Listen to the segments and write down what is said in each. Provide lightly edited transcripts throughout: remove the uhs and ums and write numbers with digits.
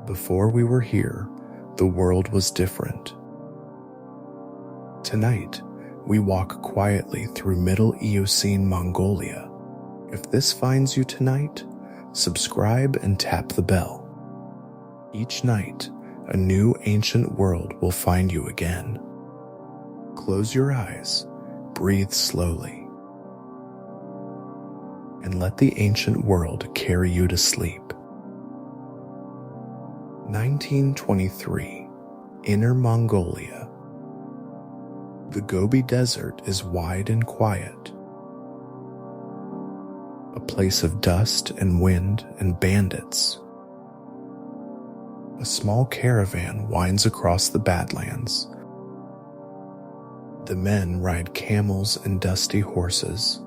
Before we were here, the world was different. Tonight, we walk quietly through Middle Eocene Mongolia. If this finds you tonight, subscribe and tap the bell. Each night, a new ancient world will find you again. Close your eyes, breathe slowly, and let the ancient world carry you to sleep. 1923, Inner Mongolia. The Gobi Desert is wide and quiet, a place of dust and wind and bandits. A small caravan winds across the Badlands. The men ride camels and dusty horses.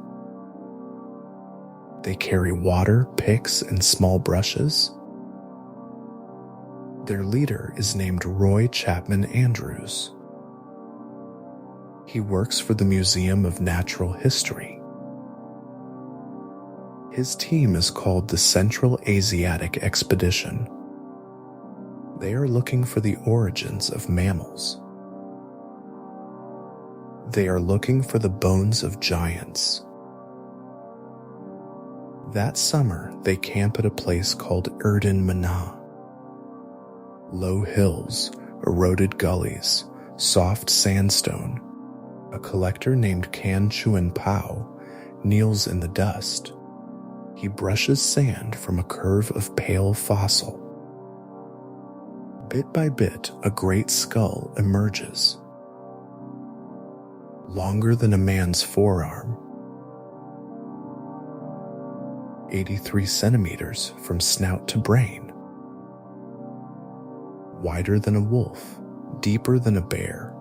They carry water, picks, and small brushes. Their leader is named Roy Chapman Andrews. He works for the Museum of Natural History. His team is called the Central Asiatic Expedition. They are looking for the origins of mammals. They are looking for the bones of giants. That summer, they camp at a place called Erdin Mana. Low hills, eroded gullies, soft sandstone. A collector named Kan Chuan Pao kneels in the dust. He brushes sand from a curve of pale fossil. Bit by bit, a great skull emerges. Longer than a man's forearm. 83 centimeters from snout to brain. Wider than a wolf, deeper than a bear.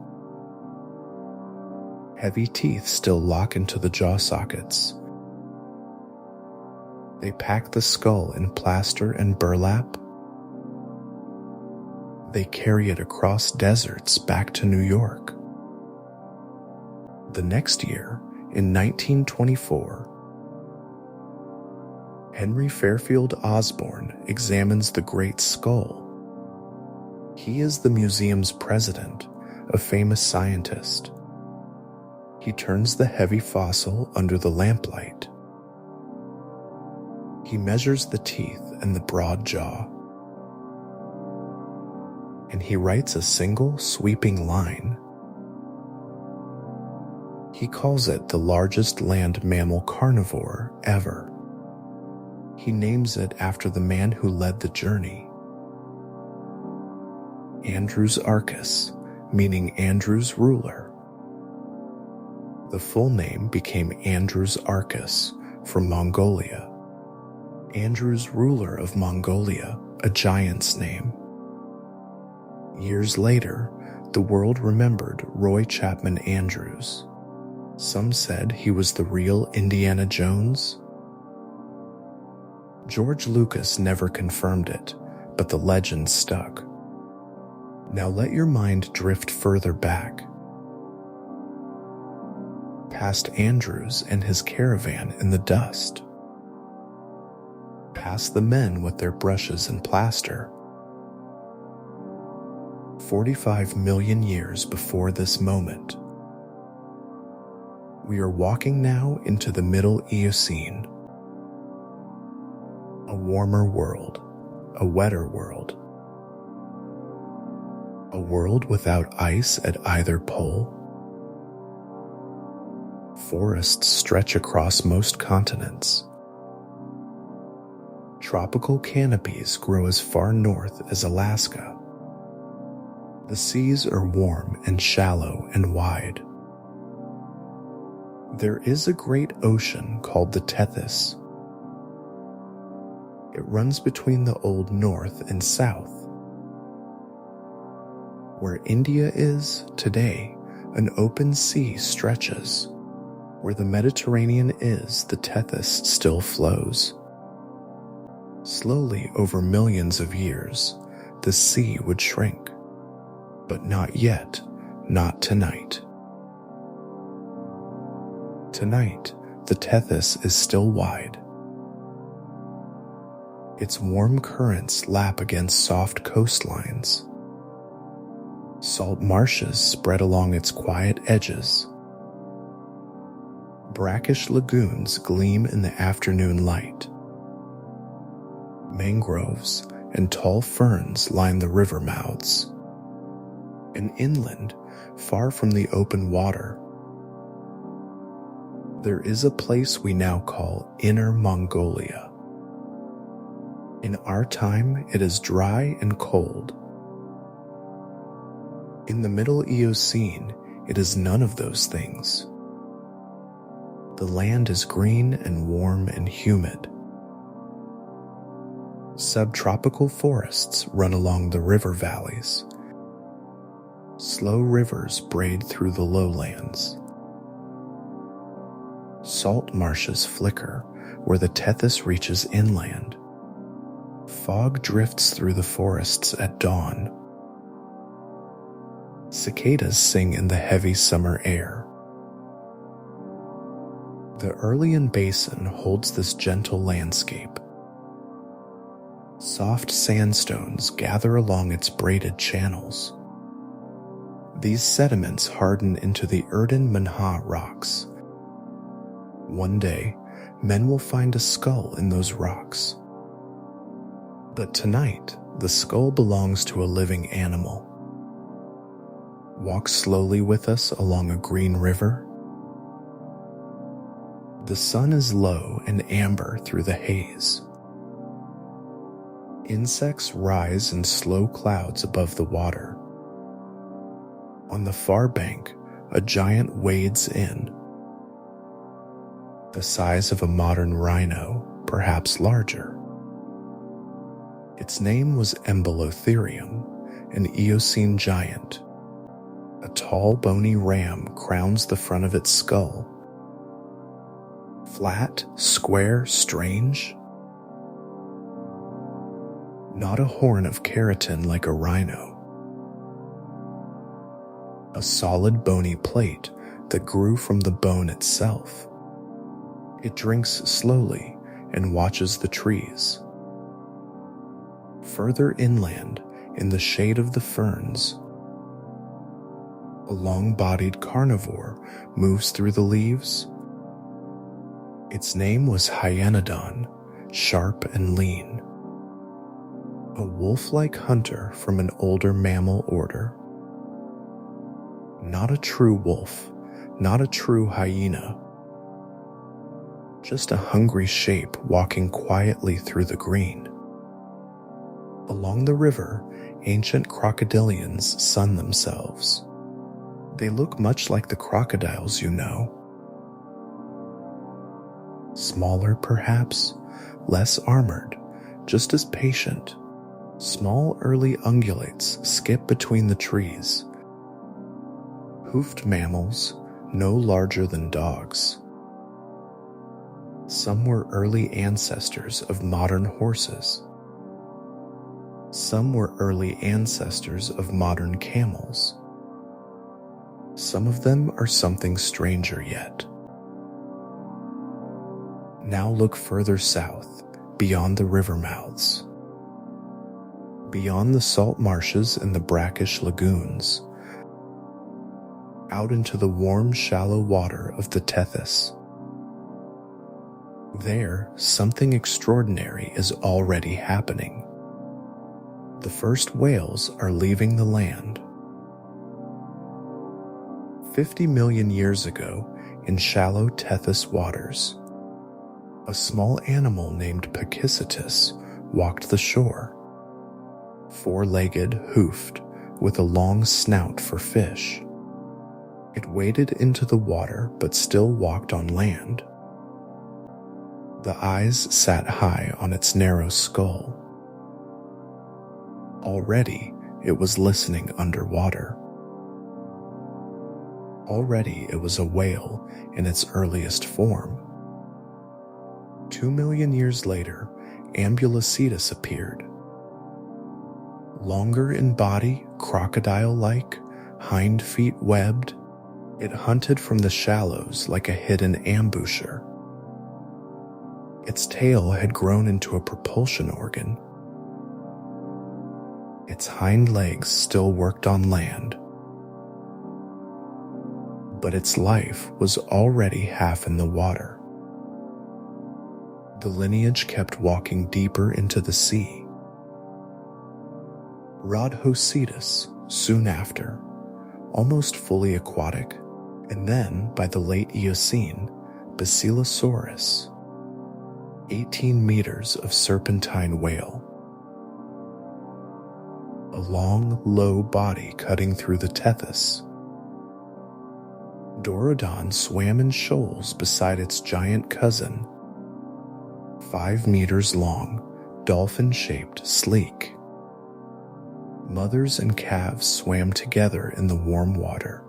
Heavy teeth still lock into the jaw sockets. They pack the skull in plaster and burlap. They carry it across deserts back to New York. The next year, in 1924, Henry Fairfield Osborn examines the Great Skull. He is the museum's president, a famous scientist. He turns the heavy fossil under the lamplight. He measures the teeth and the broad jaw. And he writes a single sweeping line. He calls it the largest land mammal carnivore ever. He names it after the man who led the journey. Andrewsarchus, meaning Andrew's ruler. The full name became Andrewsarchus from Mongolia. Andrew's ruler of Mongolia, a giant's name. Years later, the world remembered Roy Chapman Andrews. Some said he was the real Indiana Jones. George Lucas never confirmed it, but the legend stuck. Now let your mind drift further back. Past Andrews and his caravan in the dust. Past the men with their brushes and plaster. 45 million years before this moment. We are walking now into the Middle Eocene. A warmer world, a wetter world. A world without ice at either pole. Forests stretch across most continents. Tropical canopies grow as far north as Alaska. The seas are warm and shallow and wide. There is a great ocean called the Tethys. It runs between the old north and south. Where India is today, an open sea stretches. Where the Mediterranean is, the Tethys still flows. Slowly over millions of years, the sea would shrink. But not yet, not tonight. Tonight, the Tethys is still wide. Its warm currents lap against soft coastlines. Salt marshes spread along its quiet edges. Brackish lagoons gleam in the afternoon light. Mangroves and tall ferns line the river mouths. And inland, far from the open water, there is a place we now call Inner Mongolia. In our time, it is dry and cold. In the Middle Eocene, it is none of those things. The land is green and warm and humid. Subtropical forests run along the river valleys. Slow rivers braid through the lowlands. Salt marshes flicker where the Tethys reaches inland. Fog drifts through the forests at dawn. Cicadas sing in the heavy summer air. The Shoreline basin holds this gentle landscape. Soft sandstones gather along its braided channels. These sediments harden into the Erdene Manha rocks. One day, men will find a skull in those rocks. But tonight, the skull belongs to a living animal. Walk slowly with us along a green river. The sun is low and amber through the haze. Insects rise in slow clouds above the water. On the far bank, a giant wades in. The size of a modern rhino, perhaps larger. Its name was Embolotherrium, an Eocene giant. A tall, bony ram crowns the front of its skull. Flat, square, strange. Not a horn of keratin like a rhino. A solid bony plate that grew from the bone itself. It drinks slowly and watches the trees. Further inland, in the shade of the ferns, a long-bodied carnivore moves through the leaves. Its name was Hyanodon, sharp and lean. A wolf-like hunter from an older mammal order. Not a true wolf, not a true hyena. Just a hungry shape walking quietly through the green. Along the river, ancient crocodilians sun themselves. They look much like the crocodiles you know. Smaller, perhaps, less armored, just as patient. Small early ungulates skip between the trees. Hoofed mammals, no larger than dogs. Some were early ancestors of modern horses. Some were early ancestors of modern camels. Some of them are something stranger yet. Now look further south, beyond the river mouths. Beyond the salt marshes and the brackish lagoons. Out into the warm, shallow water of the Tethys. There, something extraordinary is already happening. The first whales are leaving the land. 50 million years ago, in shallow Tethys waters, a small animal named Pachycetus walked the shore. Four-legged, hoofed, with a long snout for fish. It waded into the water but still walked on land. The eyes sat high on its narrow skull. Already, it was listening underwater. Already, it was a whale in its earliest form. 2 million years later, Andrewsarchus appeared. Longer in body, crocodile-like, hind feet webbed, it hunted from the shallows like a hidden ambusher. Its tail had grown into a propulsion organ. Its hind legs still worked on land, but its life was already half in the water. The lineage kept walking deeper into the sea. Rodhocetus, soon after, almost fully aquatic, and then, by the late Eocene, Basilosaurus, 18 meters of serpentine whale. A long, low body cutting through the Tethys. Dorodon swam in shoals beside its giant cousin, 5 meters long, dolphin-shaped, sleek. Mothers and calves swam together in the warm water.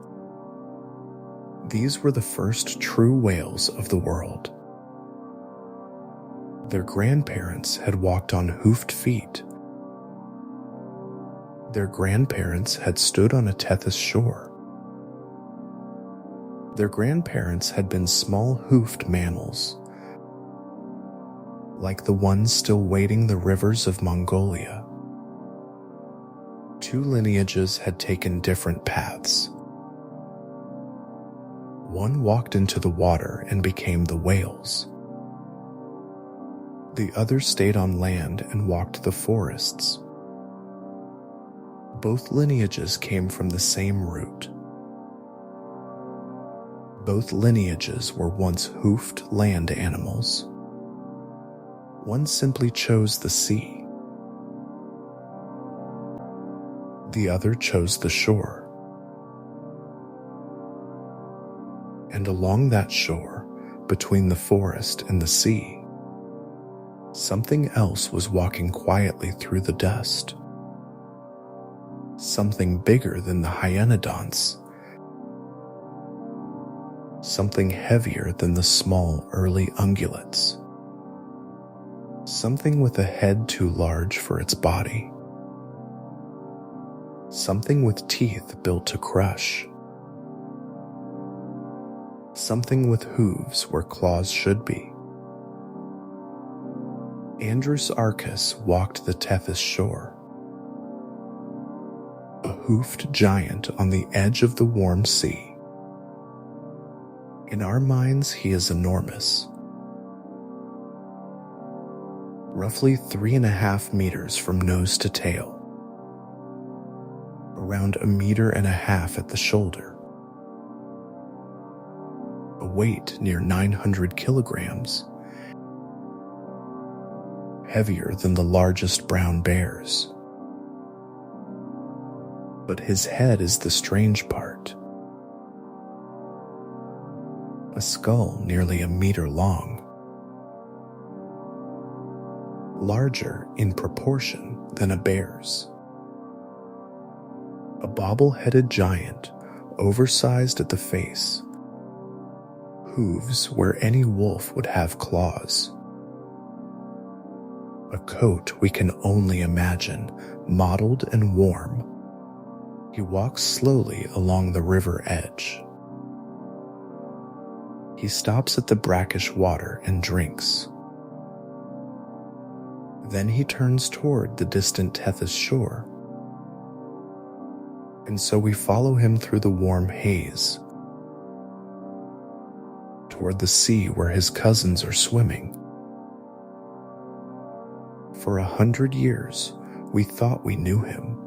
These were the first true whales of the world. Their grandparents had walked on hoofed feet. Their grandparents had stood on a Tethys shore. Their grandparents had been small hoofed mammals, like the ones still wading the rivers of Mongolia. Two lineages had taken different paths. One walked into the water and became the whales. The other stayed on land and walked the forests. Both lineages came from the same root. Both lineages were once hoofed land animals. One simply chose the sea. The other chose the shore. And along that shore, between the forest and the sea, something else was walking quietly through the dust. Something bigger than the hyenodonts. Something heavier than the small early ungulates. Something with a head too large for its body. Something with teeth built to crush. Something with hooves where claws should be. Andrewsarchus walked the Tethys shore. A hoofed giant on the edge of the warm sea. In our minds, he is enormous. Roughly 3.5 meters from nose to tail. Around 1.5 meters at the shoulder. A weight near 900 kilograms. Heavier than the largest brown bears. But his head is the strange part. A skull nearly 1 meter long. Larger in proportion than a bear's. A bobble-headed giant, oversized at the face. Hooves where any wolf would have claws. A coat we can only imagine, mottled and warm. He walks slowly along the river edge. He stops at the brackish water and drinks. Then he turns toward the distant Tethys shore. And so we follow him through the warm haze, toward the sea where his cousins are swimming. For 100 years, we thought we knew him.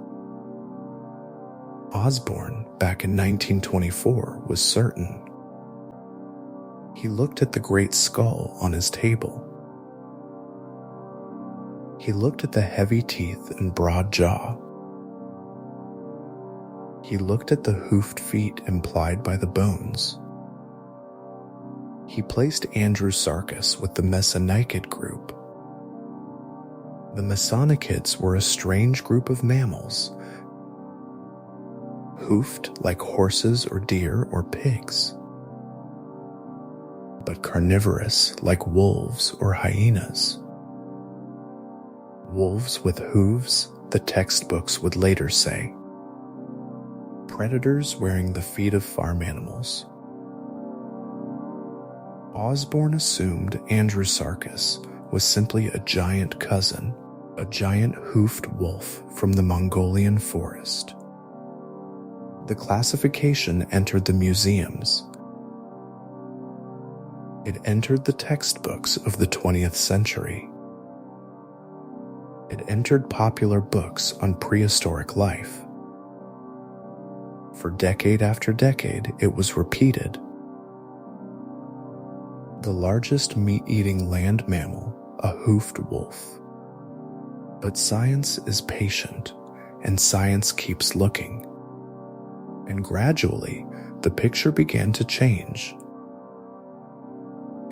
Osborne, back in 1924, was certain. He looked at the great skull on his table. He looked at the heavy teeth and broad jaw. He looked at the hoofed feet implied by the bones. He placed Andrewsarchus with the Mesonychid group. The Mesonychids were a strange group of mammals, hoofed like horses or deer or pigs, but carnivorous like wolves or hyenas. Wolves with hooves, the textbooks would later say. Predators wearing the feet of farm animals. Osborne assumed Andrewsarchus was simply a giant cousin, a giant hoofed wolf from the Mongolian forest. The classification entered the museums. It entered the textbooks of the 20th century. It entered popular books on prehistoric life. For decade after decade, it was repeated. The largest meat-eating land mammal, a hoofed wolf. But science is patient, and science keeps looking. And gradually, the picture began to change.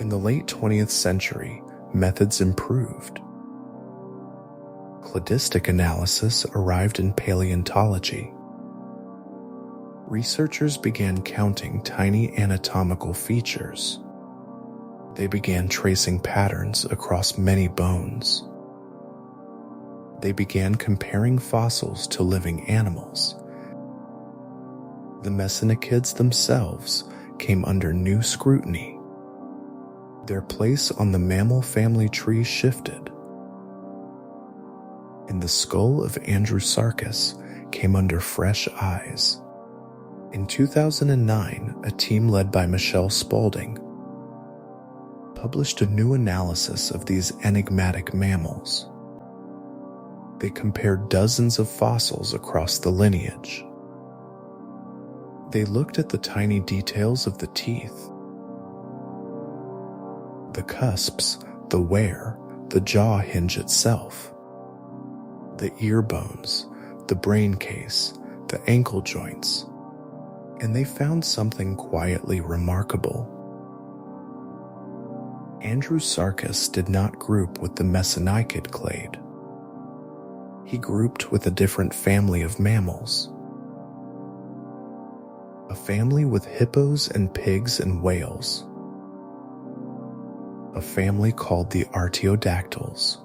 In the late 20th century, methods improved. Cladistic analysis arrived in paleontology. Researchers began counting tiny anatomical features. They began tracing patterns across many bones. They began comparing fossils to living animals. The messanichids themselves came under new scrutiny. Their place on the mammal family tree shifted. And the skull of Andrewsarchus came under fresh eyes. In 2009, a team led by Michelle Spaulding published a new analysis of these enigmatic mammals. They compared dozens of fossils across the lineage. They looked at the tiny details of the teeth, the cusps, the wear, the jaw hinge itself, the ear bones, the brain case, the ankle joints, and they found something quietly remarkable. Andrewsarchus did not group with the messanichid clade. He grouped with a different family of mammals. A family with hippos and pigs and whales. A family called the artiodactyls.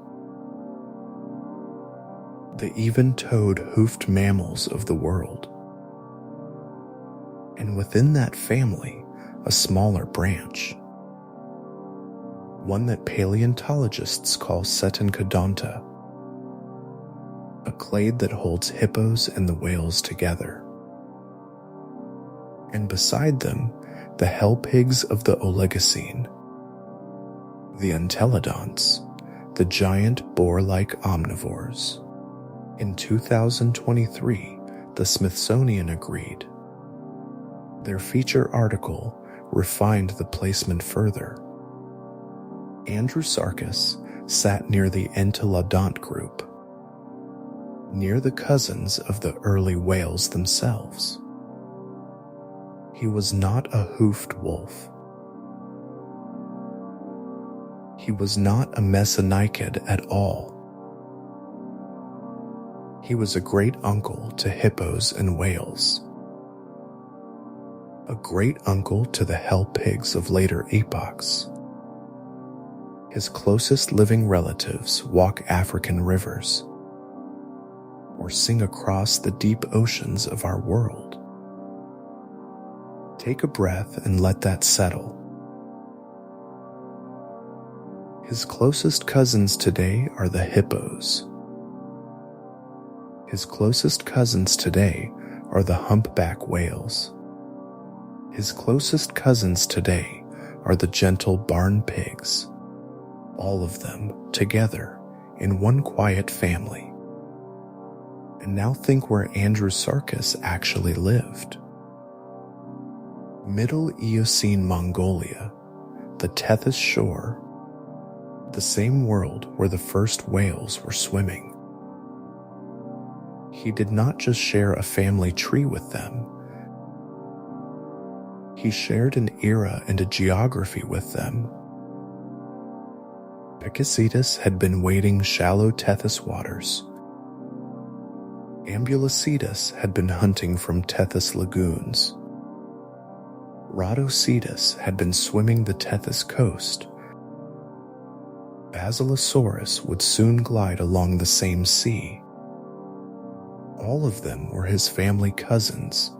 The even-toed hoofed mammals of the world. And within that family, a smaller branch. One that paleontologists call Setencodonta, a clade that holds hippos and the whales together. And beside them, the hell pigs of the Oligocene, the entelodonts, the giant boar-like omnivores. In 2023, the Smithsonian agreed. Their feature article refined the placement further. Andrewsarchus sat near the entelodont group, near the cousins of the early whales themselves. He was not a hoofed wolf. He was not a messanichid at all. He was a great uncle to hippos and whales, a great uncle to the hell pigs of later epochs. His closest living relatives walk African rivers or sing across the deep oceans of our world. Take a breath and let that settle. His closest cousins today are the hippos. His closest cousins today are the humpback whales. His closest cousins today are the gentle barn pigs. All of them together in one quiet family. And now think where Andrewsarchus actually lived. Middle Eocene Mongolia, the Tethys shore, the same world where the first whales were swimming. He did not just share a family tree with them. He shared an era and a geography with them. Picicetus had been wading shallow Tethys waters. Ambulocetus had been hunting from Tethys lagoons. Rhodocetus had been swimming the Tethys coast. Basilosaurus would soon glide along the same sea. All of them were his family cousins.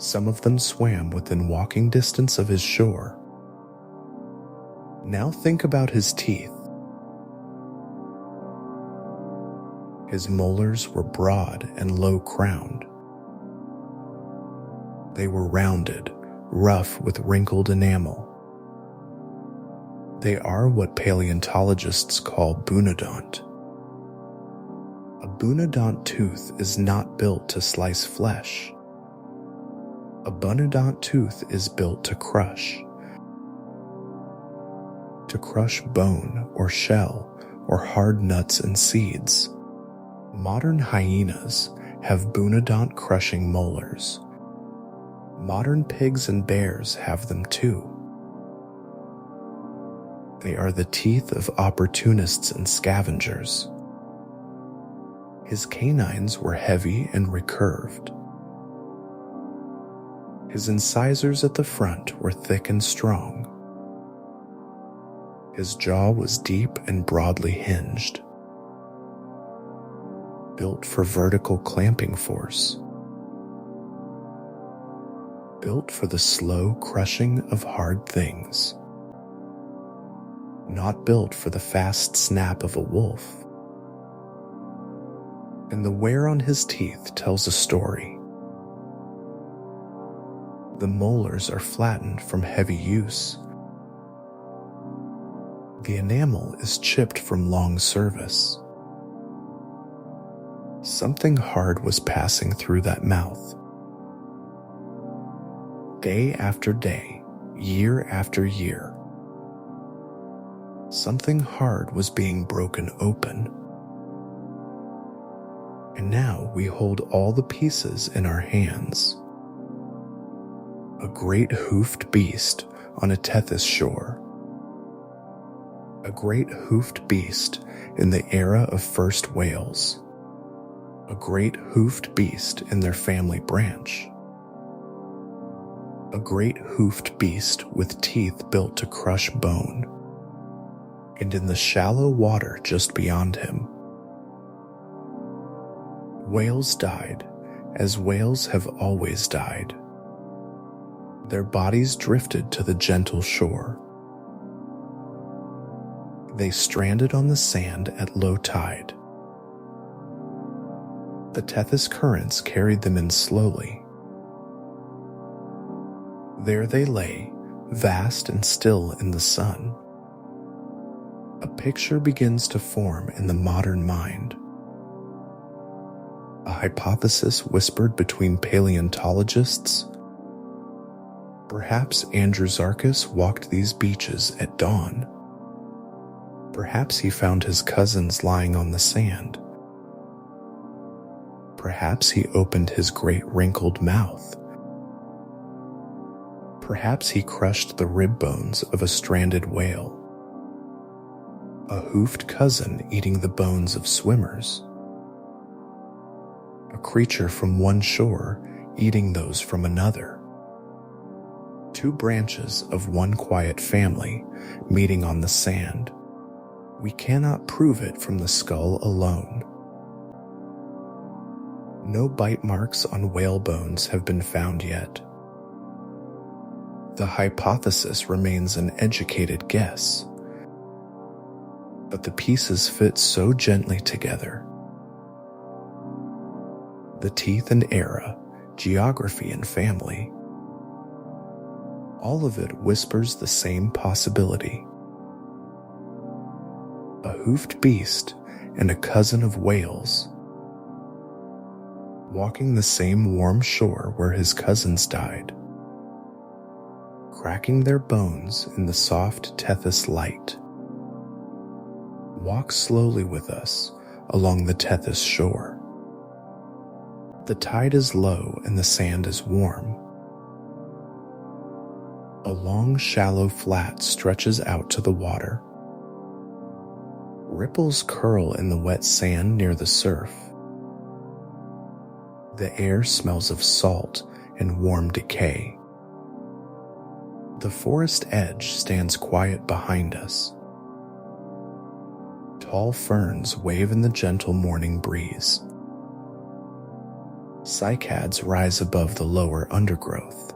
Some of them swam within walking distance of his shore. Now think about his teeth. His molars were broad and low-crowned. They were rounded, rough with wrinkled enamel. They are what paleontologists call bunodont. A bunodont tooth is not built to slice flesh. A bunodont tooth is built to crush bone or shell or hard nuts and seeds. Modern hyenas have bunodont crushing molars. Modern pigs and bears have them too. They are the teeth of opportunists and scavengers. His canines were heavy and recurved. His incisors at the front were thick and strong. His jaw was deep and broadly hinged, built for vertical clamping force, built for the slow crushing of hard things, not built for the fast snap of a wolf. And the wear on his teeth tells a story. The molars are flattened from heavy use. The enamel is chipped from long service. Something hard was passing through that mouth. Day after day, year after year, something hard was being broken open. And now we hold all the pieces in our hands. A great hoofed beast on a Tethys shore. A great hoofed beast in the era of first whales. A great hoofed beast in their family branch. A great hoofed beast with teeth built to crush bone. And in the shallow water just beyond him, whales died, as whales have always died. Their bodies drifted to the gentle shore. They stranded on the sand at low tide. The Tethys currents carried them in slowly. There they lay, vast and still in the sun. A picture begins to form in the modern mind. A hypothesis whispered between paleontologists. Perhaps Andrewsarchus walked these beaches at dawn. Perhaps he found his cousins lying on the sand. Perhaps he opened his great wrinkled mouth. Perhaps he crushed the rib bones of a stranded whale. A hoofed cousin eating the bones of swimmers. A creature from one shore eating those from another. Two branches of one quiet family meeting on the sand. We cannot prove it from the skull alone. No bite marks on whale bones have been found yet. The hypothesis remains an educated guess, but the pieces fit so gently together. The teeth and era, geography and family, all of it whispers the same possibility. A hoofed beast and a cousin of whales, walking the same warm shore where his cousins died, cracking their bones in the soft Tethys light. Walk slowly with us along the Tethys shore. The tide is low and the sand is warm. A long, shallow flat stretches out to the water. Ripples curl in the wet sand near the surf. The air smells of salt and warm decay. The forest edge stands quiet behind us. Tall ferns wave in the gentle morning breeze. Cycads rise above the lower undergrowth.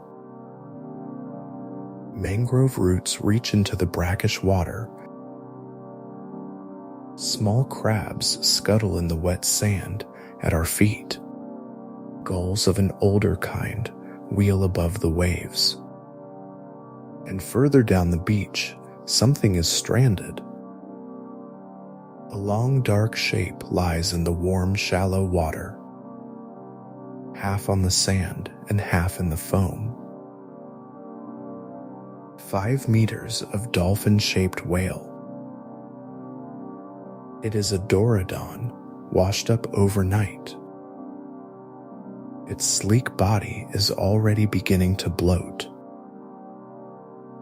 Mangrove roots reach into the brackish water. Small crabs scuttle in the wet sand at our feet. Gulls of an older kind wheel above the waves. And further down the beach, something is stranded. A long dark shape lies in the warm, shallow water, half on the sand and half in the foam. 5 meters of dolphin-shaped whale. It is a Dorodon washed up overnight. Its sleek body is already beginning to bloat.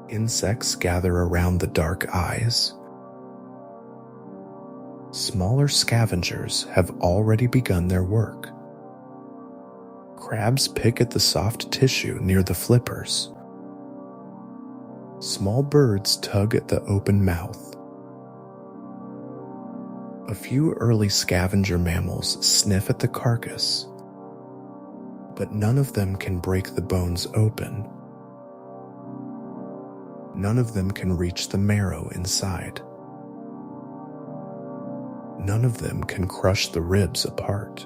Insects gather around the dark eyes. Smaller scavengers have already begun their work. Crabs pick at the soft tissue near the flippers. Small birds tug at the open mouth. A few early scavenger mammals sniff at the carcass, but none of them can break the bones open. None of them can reach the marrow inside. None of them can crush the ribs apart.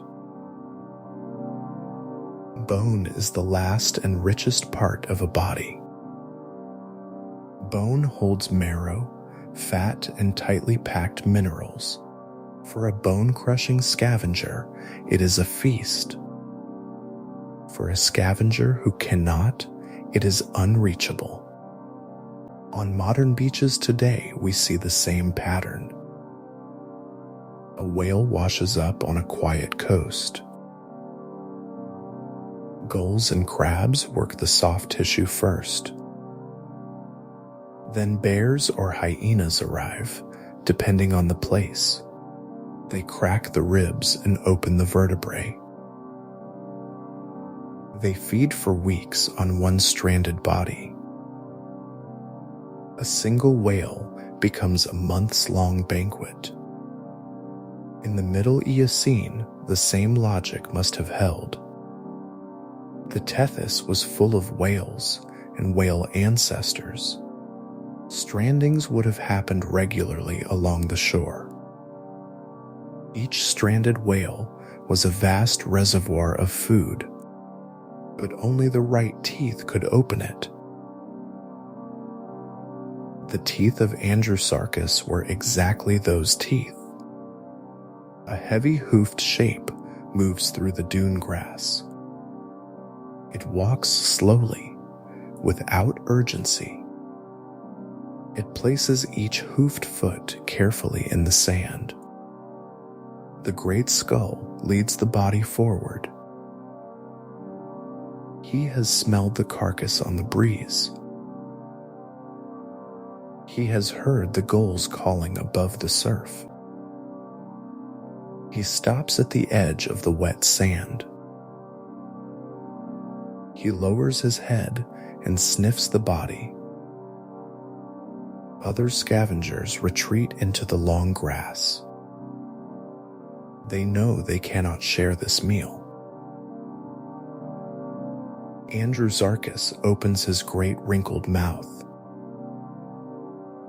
Bone is the last and richest part of a body. Bone holds marrow, fat, and tightly packed minerals. For a bone-crushing scavenger, it is a feast. For a scavenger who cannot, it is unreachable. On modern beaches today, we see the same pattern. A whale washes up on a quiet coast. Gulls and crabs work the soft tissue first. Then bears or hyenas arrive, depending on the place. They crack the ribs and open the vertebrae. They feed for weeks on one stranded body. A single whale becomes a months-long banquet. In the Middle Eocene, the same logic must have held. The Tethys was full of whales and whale ancestors. Strandings would have happened regularly along the shore. Each stranded whale was a vast reservoir of food, but only the right teeth could open it. The teeth of Andrewsarchus were exactly those teeth. A heavy hoofed shape moves through the dune grass. It walks slowly, without urgency. It places each hoofed foot carefully in the sand. The great skull leads the body forward. He has smelled the carcass on the breeze. He has heard the gulls calling above the surf. He stops at the edge of the wet sand. He lowers his head and sniffs the body. Other scavengers retreat into the long grass. They know they cannot share this meal. Andrewsarchus opens his great wrinkled mouth.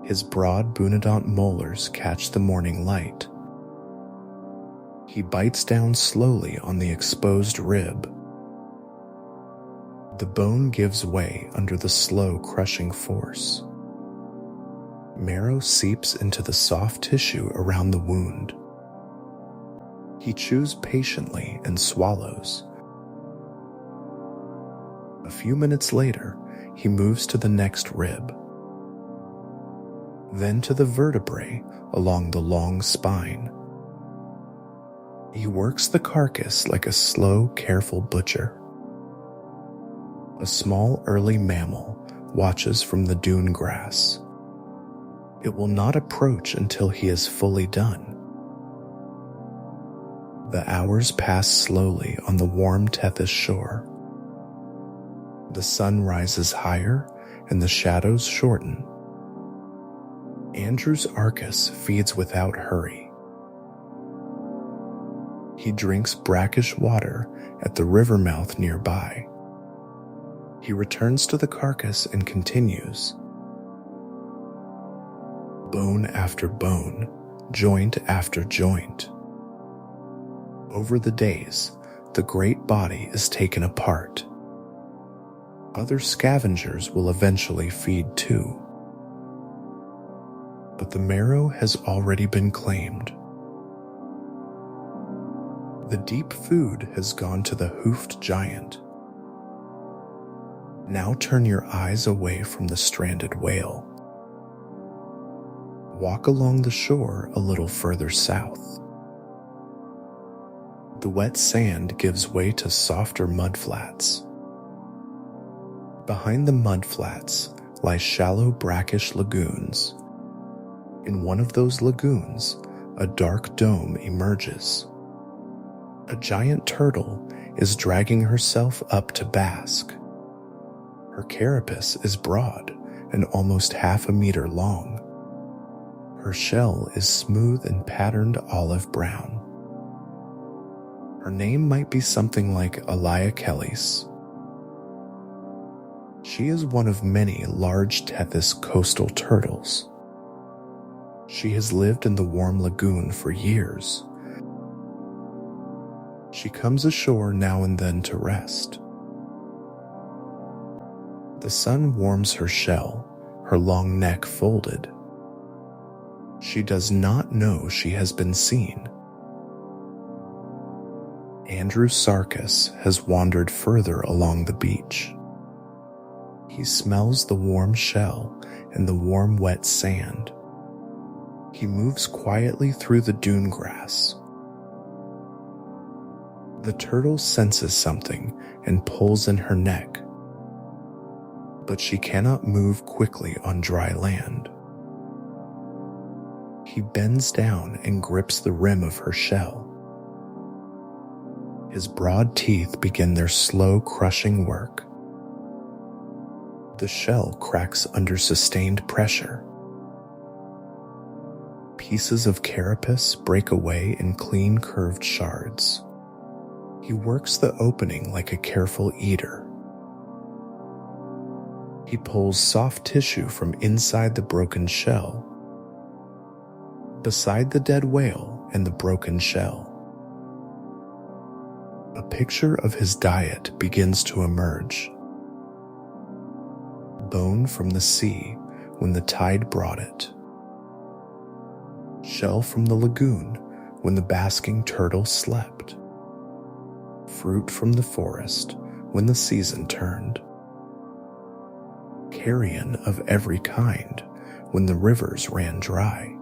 His broad bunodont molars catch the morning light. He bites down slowly on the exposed rib. The bone gives way under the slow crushing force. Marrow seeps into the soft tissue around the wound. He chews patiently and swallows. A few minutes later, he moves to the next rib, then to the vertebrae along the long spine. He works the carcass like a slow, careful butcher. A small early mammal watches from the dune grass. It will not approach until he is fully done. The hours pass slowly on the warm Tethys shore. The sun rises higher and the shadows shorten. Andrewsarchus feeds without hurry. He drinks brackish water at the river mouth nearby. He returns to the carcass and continues. Bone after bone, joint after joint. Over the days, the great body is taken apart. Other scavengers will eventually feed too. But the marrow has already been claimed. The deep food has gone to the hoofed giant. Now turn your eyes away from the stranded whale. Walk along the shore a little further south. The wet sand gives way to softer mudflats. Behind the mudflats lie shallow brackish lagoons. In one of those lagoons, a dark dome emerges. A giant turtle is dragging herself up to bask. Her carapace is broad and almost half a meter long. Her shell is smooth and patterned olive brown. Her name might be something like Alaiocheles. She is one of many large Tethys coastal turtles. She has lived in the warm lagoon for years. She comes ashore now and then to rest. The sun warms her shell, her long neck folded. She does not know she has been seen. Andrewsarchus has wandered further along the beach. He smells the warm shell and the warm wet sand. He moves quietly through the dune grass. The turtle senses something and pulls in her neck, but she cannot move quickly on dry land. He bends down and grips the rim of her shell. His broad teeth begin their slow crushing work. The shell cracks under sustained pressure. Pieces of carapace break away in clean curved shards. He works the opening like a careful eater. He pulls soft tissue from inside the broken shell. Beside the dead whale and the broken shell, a picture of his diet begins to emerge. Bone from the sea when the tide brought it. Shell from the lagoon when the basking turtle slept. Fruit from the forest when the season turned. Carrion of every kind when the rivers ran dry.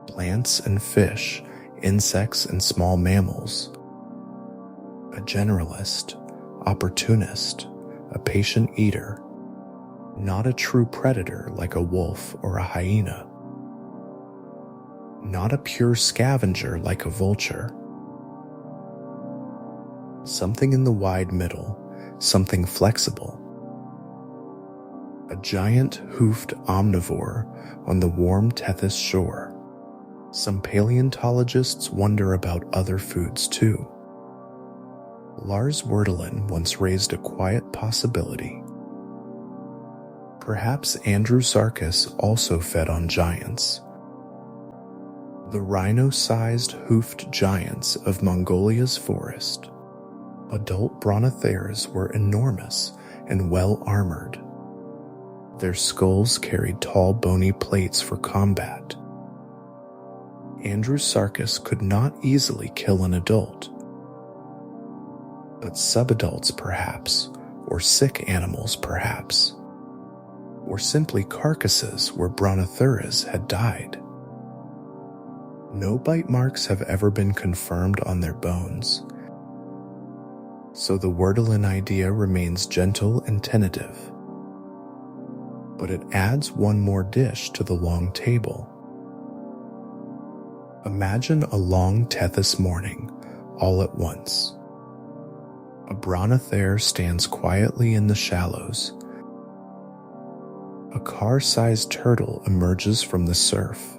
Plants and fish, insects and small mammals. A generalist, opportunist, a patient eater, not a true predator like a wolf or a hyena. Not a pure scavenger like a vulture. Something in the wide middle, something flexible. A giant hoofed omnivore on the warm Tethys shore. Some paleontologists wonder about other foods too. Lars Werdelin once raised a quiet possibility. Perhaps Andrewsarchus also fed on giants. The rhino-sized hoofed giants of Mongolia's forest. Adult brontotheres were enormous and well-armored. Their skulls carried tall bony plates for combat. Andrewsarchus could not easily kill an adult, but subadults perhaps, or sick animals perhaps, or simply carcasses where brontotheres had died. No bite marks have ever been confirmed on their bones, so the Werdelin idea remains gentle and tentative. But it adds one more dish to the long table. Imagine a long Tethys morning, all at once. A brontothere stands quietly in the shallows. A car-sized turtle emerges from the surf.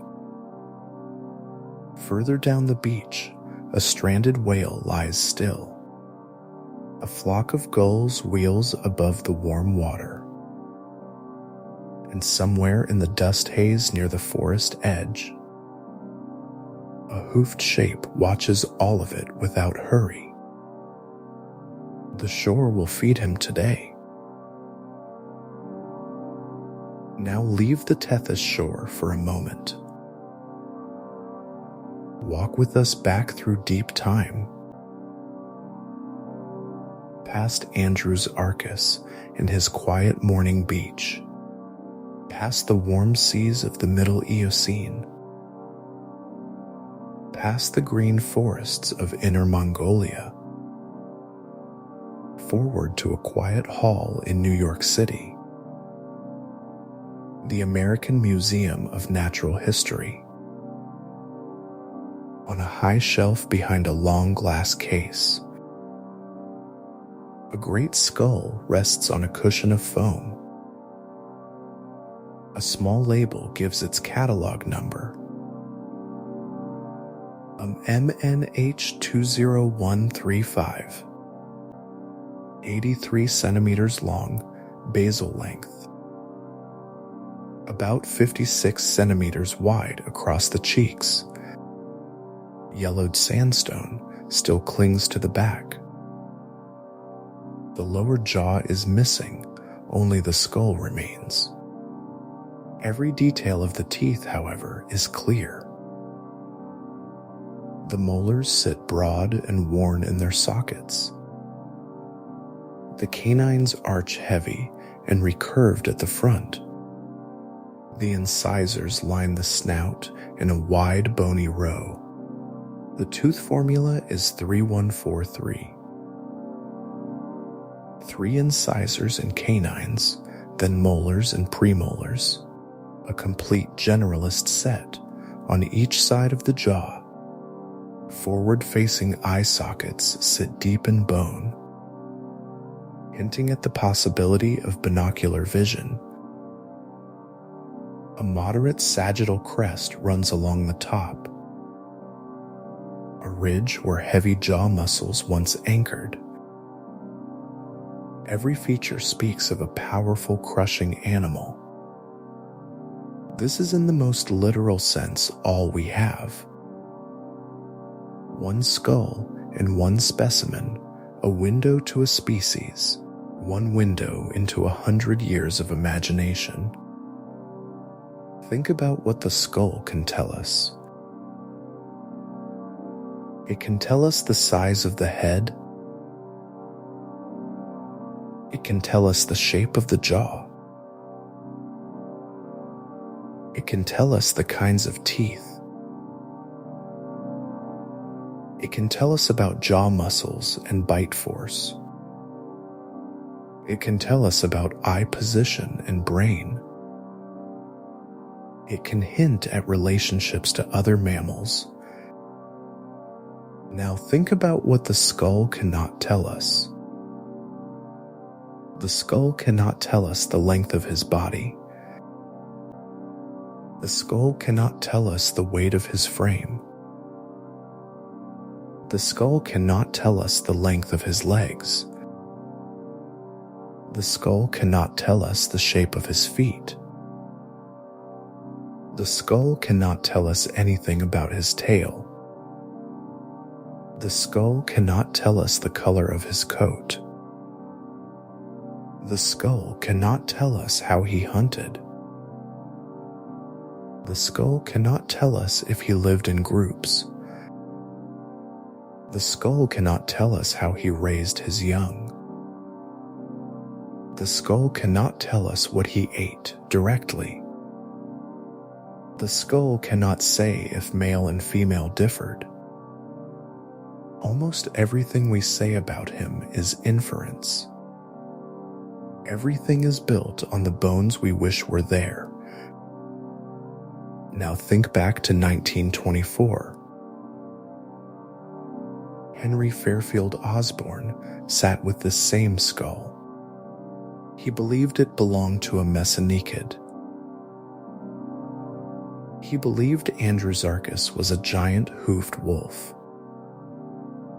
Further down the beach, a stranded whale lies still. A flock of gulls wheels above the warm water. And somewhere in the dust haze near the forest edge, a hoofed shape watches all of it without hurry. The shore will feed him today. Now leave the Tethys shore for a moment. Walk with us back through deep time, past Andrewsarchus and his quiet morning beach, past the warm seas of the Middle Eocene, past the green forests of Inner Mongolia, forward to a quiet hall in New York City, the American Museum of Natural History. On a high shelf behind a long glass case, a great skull rests on a cushion of foam. A small label gives its catalog number. MNH20135. 83 centimeters long, basal length. About 56 centimeters wide across the cheeks. Yellowed sandstone still clings to the back. The lower jaw is missing, only the skull remains. Every detail of the teeth, however, is clear. The molars sit broad and worn in their sockets. The canines arch heavy and recurved at the front. The incisors line the snout in a wide bony row. The tooth formula is 3143. 3 incisors and canines, then molars and premolars. A complete generalist set on each side of the jaw. Forward-facing eye sockets sit deep in bone, hinting at the possibility of binocular vision. A moderate sagittal crest runs along the top, a ridge where heavy jaw muscles once anchored. Every feature speaks of a powerful, crushing animal. This is in the most literal sense all we have. One skull and one specimen, a window to a species, one window into 100 years of imagination. Think about what the skull can tell us. It can tell us the size of the head. It can tell us the shape of the jaw. It can tell us the kinds of teeth. It can tell us about jaw muscles and bite force. It can tell us about eye position and brain. It can hint at relationships to other mammals. Now think about what the skull cannot tell us. The skull cannot tell us the length of his body. The skull cannot tell us the weight of his frame. The skull cannot tell us the length of his legs. The skull cannot tell us the shape of his feet. The skull cannot tell us anything about his tail. The skull cannot tell us the color of his coat. The skull cannot tell us how he hunted. The skull cannot tell us if he lived in groups. The skull cannot tell us how he raised his young. The skull cannot tell us what he ate directly. The skull cannot say if male and female differed. Almost everything we say about him is inference. Everything is built on the bones we wish were there. Now think back to 1924. Henry Fairfield Osborn sat with the same skull. He believed it belonged to a mesonechid. He believed Andrewsarchus was a giant hoofed wolf.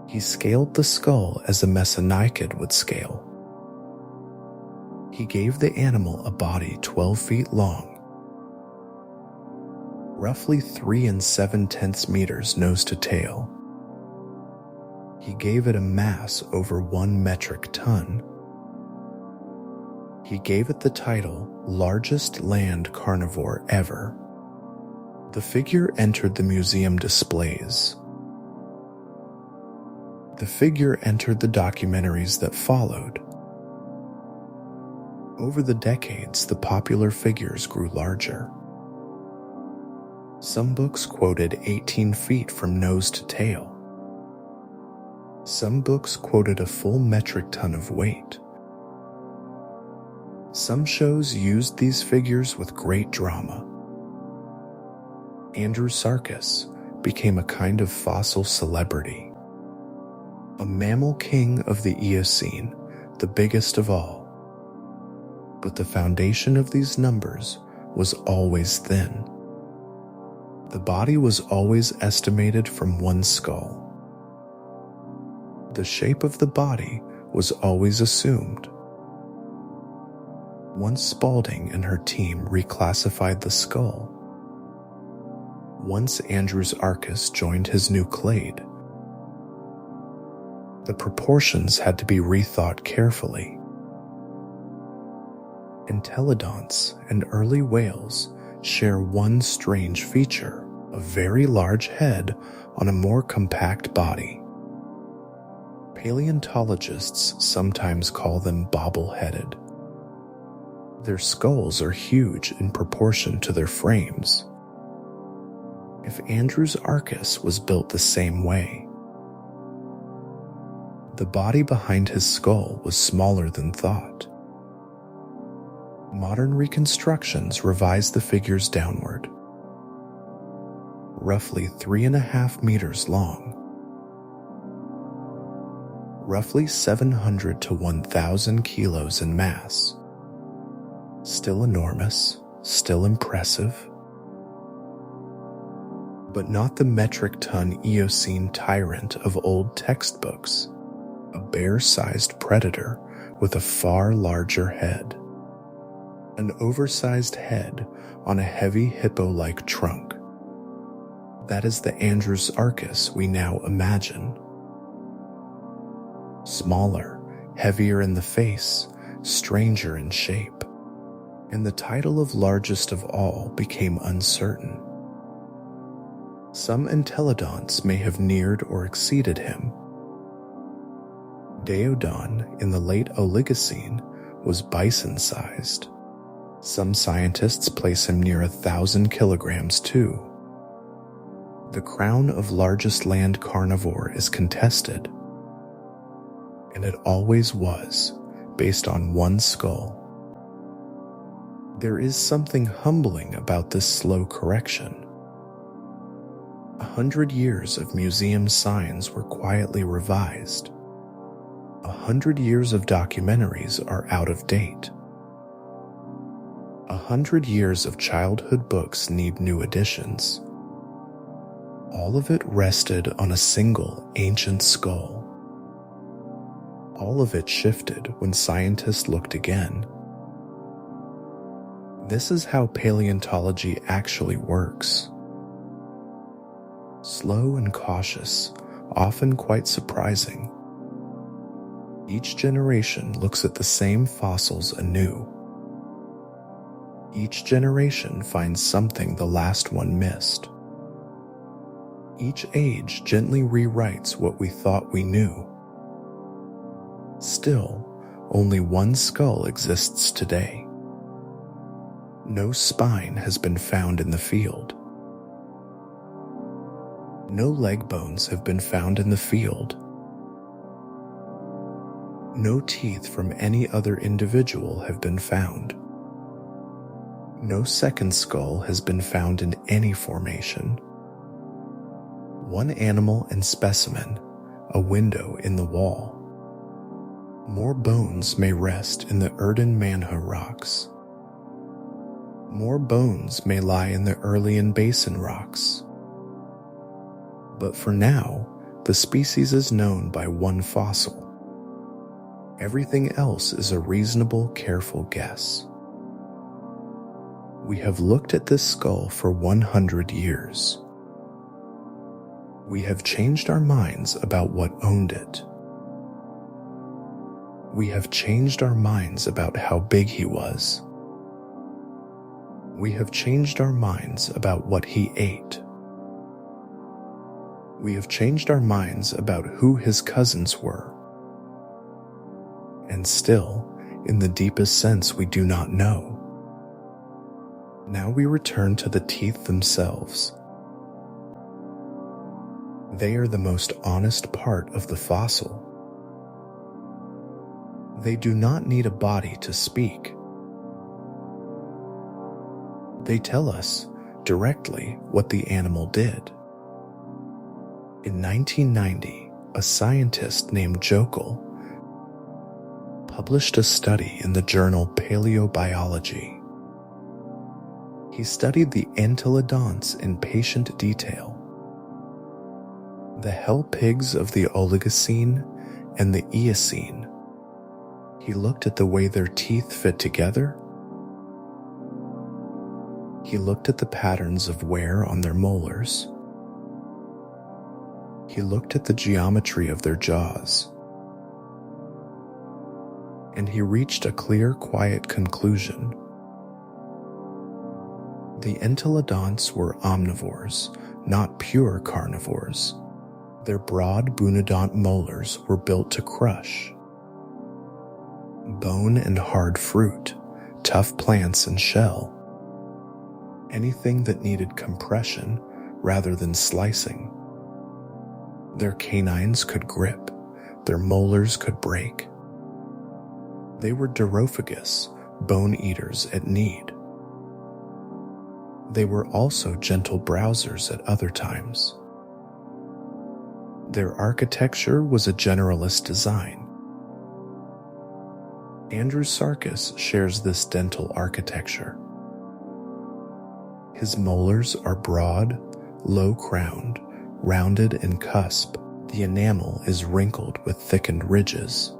He scaled the skull as a Messenichid would scale. He gave the animal a body 12 feet long, roughly 3 7/10 meters nose to tail. He gave it a mass over 1 metric ton. He gave it the title, largest land carnivore ever. The figure entered the museum displays. The figure entered the documentaries that followed. Over the decades, the popular figures grew larger. Some books quoted 18 feet from nose to tail. Some books quoted a full metric ton of weight. Some shows used these figures with great drama. Andrewsarchus became a kind of fossil celebrity, a mammal king of the Eocene, the biggest of all. But the foundation of these numbers was always thin. The body was always estimated from 1 skull. The shape of the body was always assumed. Once Spaulding and her team reclassified the skull. Once Andrewsarchus joined his new clade, the proportions had to be rethought carefully. Entelodonts and early whales share one strange feature, a very large head on a more compact body. Paleontologists sometimes call them bobble-headed. Their skulls are huge in proportion to their frames. If Andrewsarchus was built the same way, the body behind his skull was smaller than thought. Modern reconstructions revised the figures downward, roughly 3.5 meters long, roughly 700 to 1,000 kilos in mass. Still enormous, still impressive, but not the metric ton Eocene tyrant of old textbooks, a bear-sized predator with a far larger head. An oversized head on a heavy hippo-like trunk. That is the Andrewsarchus we now imagine. Smaller, heavier in the face, stranger in shape, and the title of largest of all became uncertain. Some entelodonts may have neared or exceeded him. Daeodon in the late Oligocene was bison-sized. Some scientists place him near 1,000 kilograms too. The crown of largest land carnivore is contested, and it always was, based on 1 skull. There is something humbling about this slow correction. 100 years of museum signs were quietly revised. 100 years of documentaries are out of date. 100 years of childhood books need new editions. All of it rested on a single ancient skull. All of it shifted when scientists looked again. This is how paleontology actually works. Slow and cautious, often quite surprising. Each generation looks at the same fossils anew. Each generation finds something the last one missed. Each age gently rewrites what we thought we knew. Still, only 1 skull exists today. No spine has been found in the field. No leg bones have been found in the field. No teeth from any other individual have been found. No second skull has been found in any formation. 1 animal and specimen, a window in the wall. More bones may rest in the Erden Manha rocks. More bones may lie in the Erlian Basin rocks. But for now, the species is known by one fossil. Everything else is a reasonable, careful guess. We have looked at this skull for 100 years. We have changed our minds about what owned it. We have changed our minds about how big he was. We have changed our minds about what he ate. We have changed our minds about who his cousins were. And still, in the deepest sense, we do not know. Now we return to the teeth themselves. They are the most honest part of the fossil. They do not need a body to speak. They tell us directly what the animal did. In 1990, a scientist named Jokel published a study in the journal Paleobiology. He studied the antecedents in patient detail. The hell pigs of the Oligocene and the Eocene. He looked at the way their teeth fit together. He looked at the patterns of wear on their molars. He looked at the geometry of their jaws. And he reached a clear, quiet conclusion. The entelodonts were omnivores, not pure carnivores. Their broad bunodont molars were built to crush bone and hard fruit, tough plants and shell, anything that needed compression rather than slicing. Their canines could grip, their molars could break. They were durophagous, bone eaters at need. They were also gentle browsers at other times. Their architecture was a generalist design. Andrewsarchus shares this dental architecture. His molars are broad, low-crowned, rounded and cusp. The enamel is wrinkled with thickened ridges.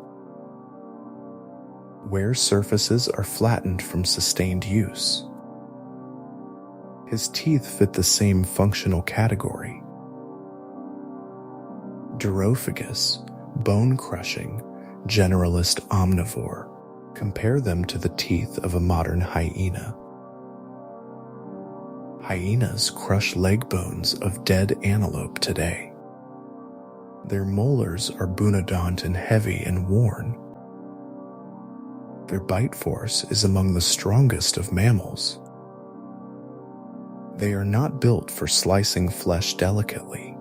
Wear surfaces are flattened from sustained use. His teeth fit the same functional category. Durophagous, bone-crushing, generalist omnivore. Compare them to the teeth of a modern hyena. Hyenas crush leg bones of dead antelope today. Their molars are bunodont and heavy and worn. Their bite force is among the strongest of mammals. They are not built for slicing flesh delicately.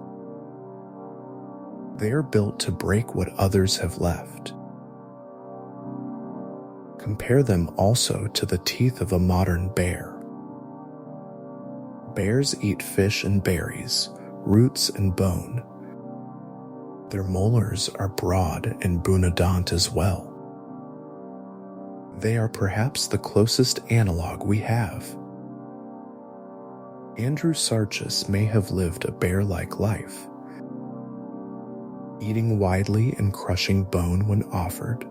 They are built to break what others have left. Compare them also to the teeth of a modern bear. Bears eat fish and berries, roots and bone. Their molars are broad and bunodont as well. They are perhaps the closest analog we have. Andrewsarchus may have lived a bear-like life, eating widely and crushing bone when offered.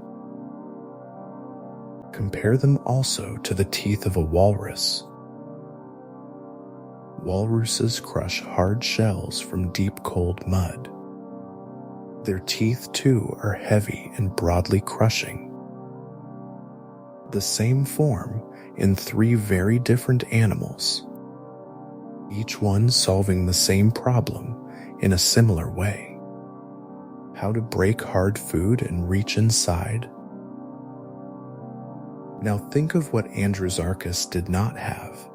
Compare them also to the teeth of a walrus. Walruses crush hard shells from deep cold mud. Their teeth too are heavy and broadly crushing. The same form in three very different animals, each one solving the same problem in a similar way. How to break hard food and reach inside. Now think of what Andrewsarchus did not have.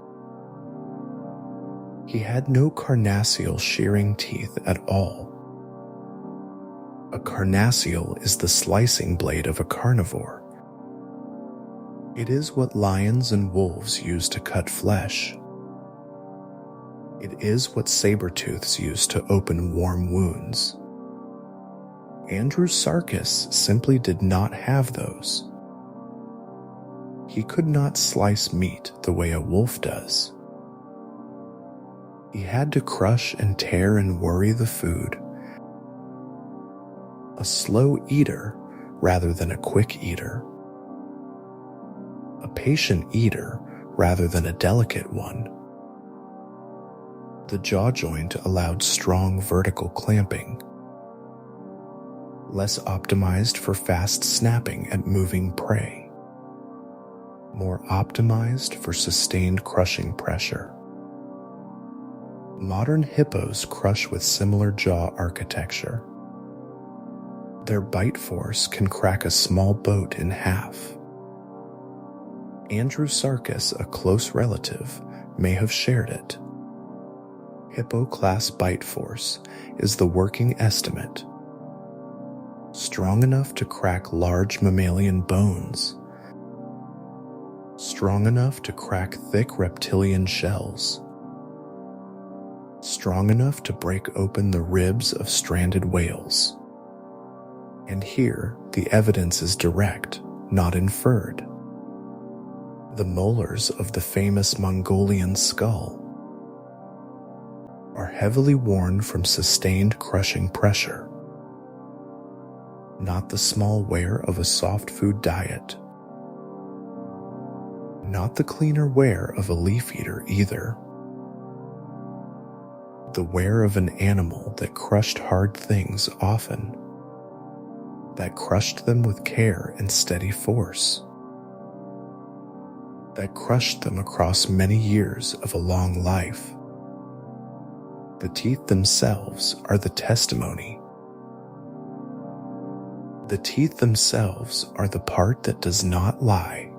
He had no carnassial shearing teeth at all. A carnassial is the slicing blade of a carnivore. It is what lions and wolves use to cut flesh. It is what saber-tooths use to open warm wounds. Andrewsarchus simply did not have those. He could not slice meat the way a wolf does. He had to crush and tear and worry the food, a slow eater rather than a quick eater, a patient eater rather than a delicate one. The jaw joint allowed strong vertical clamping, less optimized for fast snapping at moving prey, more optimized for sustained crushing pressure. Modern hippos crush with similar jaw architecture. Their bite force can crack a small boat in half. Andrewsarchus, a close relative, may have shared it. Hippo class bite force is the working estimate. Strong enough to crack large mammalian bones. Strong enough to crack thick reptilian shells. Strong enough to break open the ribs of stranded whales. And here, the evidence is direct, not inferred. The molars of the famous Mongolian skull are heavily worn from sustained crushing pressure, not the small wear of a soft food diet, not the cleaner wear of a leaf eater either. The wear of an animal that crushed hard things often, that crushed them with care and steady force, that crushed them across many years of a long life. The teeth themselves are the testimony. The teeth themselves are the part that does not lie.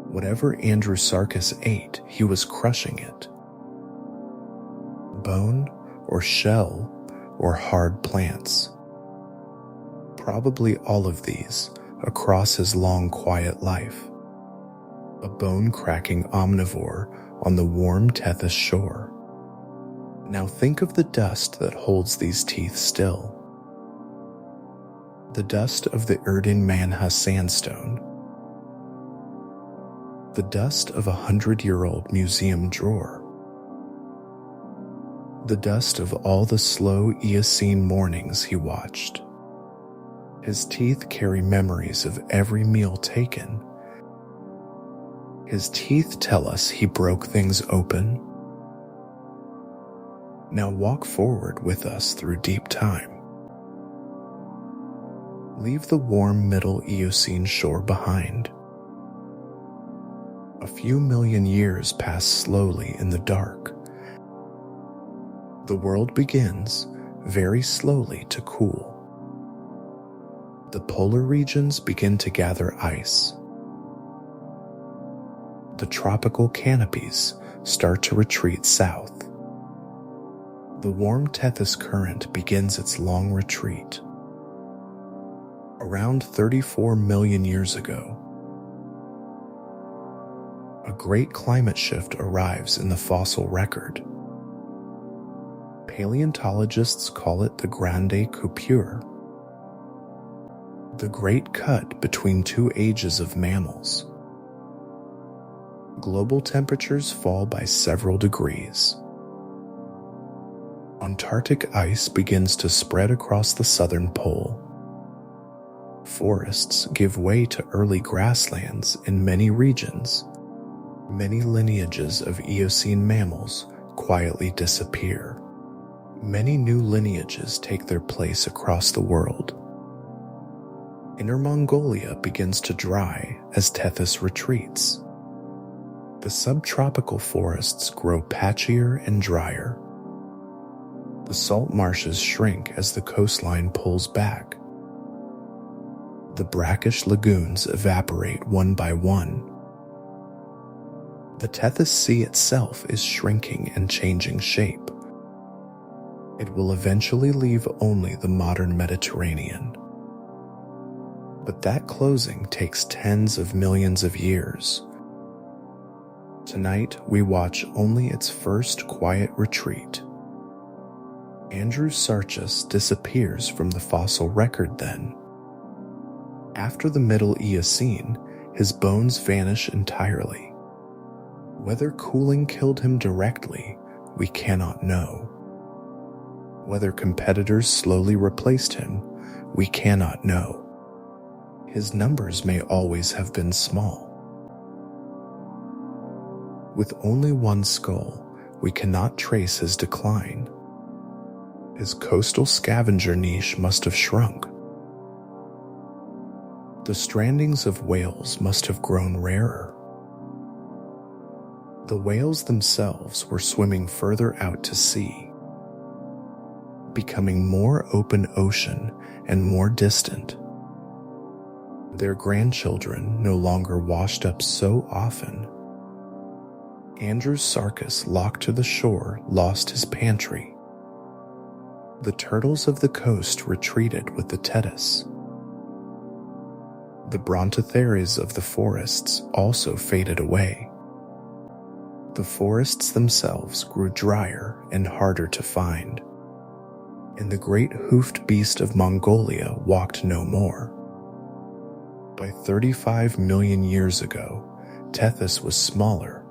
Whatever Andrewsarchus ate, he was crushing it. Bone or shell or hard plants. Probably all of these across his long, quiet life. A bone-cracking omnivore on the warm Tethys shore. Now think of the dust that holds these teeth still. The dust of the Erdene Manha sandstone. The dust of a 100-year-old museum drawer. The dust of all the slow Eocene mornings he watched. His teeth carry memories of every meal taken. His teeth tell us he broke things open. Now walk forward with us through deep time. Leave the warm Middle Eocene shore behind. A few million years pass slowly in the dark. The world begins, very slowly, to cool. The polar regions begin to gather ice. The tropical canopies start to retreat south. The warm Tethys current begins its long retreat. Around 34 million years ago, a great climate shift arrives in the fossil record. Paleontologists call it the Grande Coupure, the great cut between two ages of mammals. Global temperatures fall by several degrees. Antarctic ice begins to spread across the southern pole. Forests give way to early grasslands in many regions. Many lineages of Eocene mammals quietly disappear. Many new lineages take their place across the world. Inner Mongolia begins to dry as Tethys retreats. The subtropical forests grow patchier and drier. The salt marshes shrink as the coastline pulls back. The brackish lagoons evaporate one by one. The Tethys Sea itself is shrinking and changing shape. It will eventually leave only the modern Mediterranean. But that closing takes tens of millions of years. Tonight, we watch only its first quiet retreat. Andrewsarchus disappears from the fossil record then. After the Middle Eocene, his bones vanish entirely. Whether cooling killed him directly, we cannot know. Whether competitors slowly replaced him, we cannot know. His numbers may always have been small. With only one skull, we cannot trace his decline. His coastal scavenger niche must have shrunk. The strandings of whales must have grown rarer. The whales themselves were swimming further out to sea, becoming more open ocean and more distant. Their grandchildren no longer washed up so often. Andrewsarchus, locked to the shore, lost his pantry. The turtles of the coast retreated with the Tethys. The Brontotheres of the forests also faded away. The forests themselves grew drier and harder to find, and the great hoofed beast of Mongolia walked no more. By 35 million years ago, Tethys was smaller.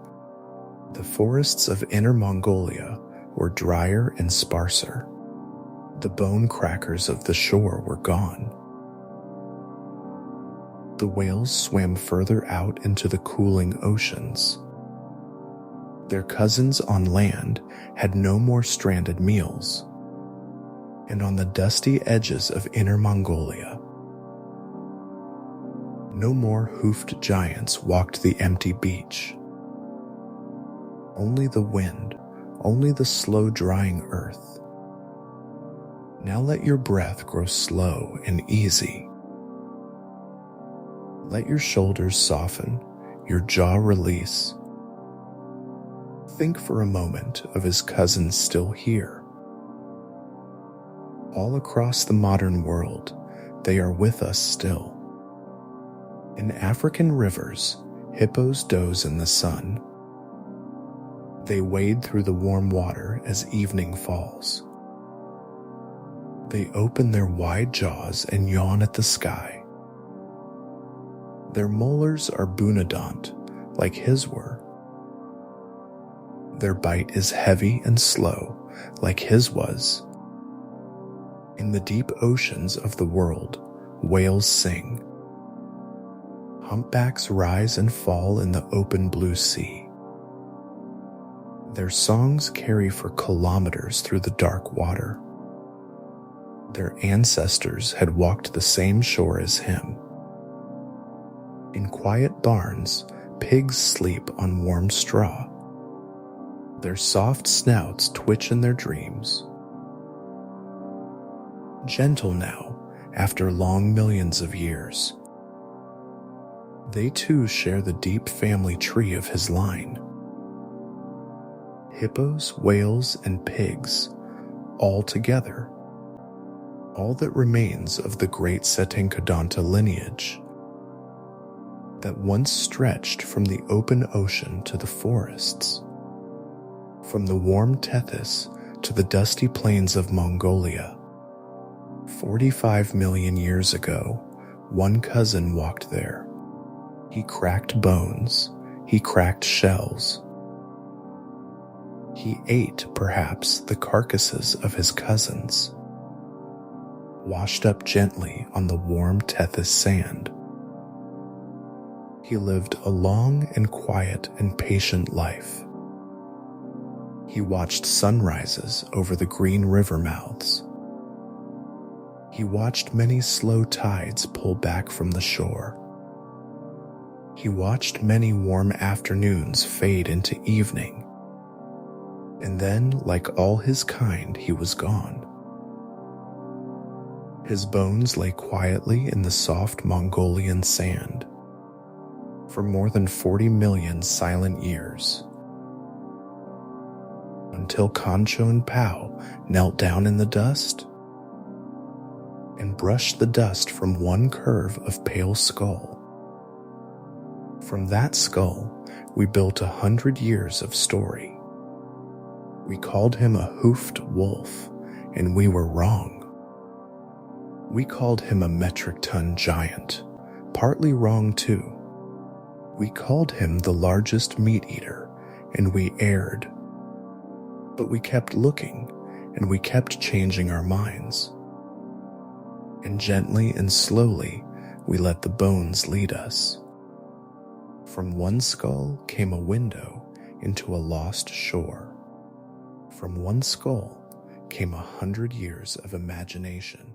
The forests of Inner Mongolia were drier and sparser. The bone crackers of the shore were gone. The whales swam further out into the cooling oceans. Their cousins on land had no more stranded meals. And on the dusty edges of Inner Mongolia, no more hoofed giants walked the empty beach. Only the wind, only the slow-drying earth. Now let your breath grow slow and easy. Let your shoulders soften, your jaw release. Think for a moment of his cousins still here. All across the modern world, they are with us still. In African rivers, hippos doze in the sun. They wade through the warm water as evening falls. They open their wide jaws and yawn at the sky. Their molars are bunadont, like his were. Their bite is heavy and slow, like his was. In the deep oceans of the world, whales sing. Humpbacks rise and fall in the open blue sea. Their songs carry for kilometers through the dark water. Their ancestors had walked the same shore as him. In quiet barns, pigs sleep on warm straw. Their soft snouts twitch in their dreams. Gentle now, after long millions of years. They too share the deep family tree of his line. Hippos, whales, and pigs, all together. All that remains of the great Setencodonta lineage that once stretched from the open ocean to the forests, from the warm Tethys to the dusty plains of Mongolia. 45 million years ago, one cousin walked there. He cracked bones, he cracked shells. He ate, perhaps, the carcasses of his cousins, washed up gently on the warm Tethys sand. He lived a long and quiet and patient life. He watched sunrises over the green river mouths. He watched many slow tides pull back from the shore. He watched many warm afternoons fade into evening. And then, like all his kind, he was gone. His bones lay quietly in the soft Mongolian sand for more than 40 million silent years, until Concho and Pao knelt down in the dust and brushed the dust from one curve of pale skull. From that skull, we built 100 years of story. We called him a hoofed wolf, and we were wrong. We called him a metric ton giant, partly wrong too. We called him the largest meat eater, and we erred. But we kept looking, and we kept changing our minds. and gently and slowly we let the bones lead us. From one skull came a window into a lost shore. From one skull came 100 years of imagination.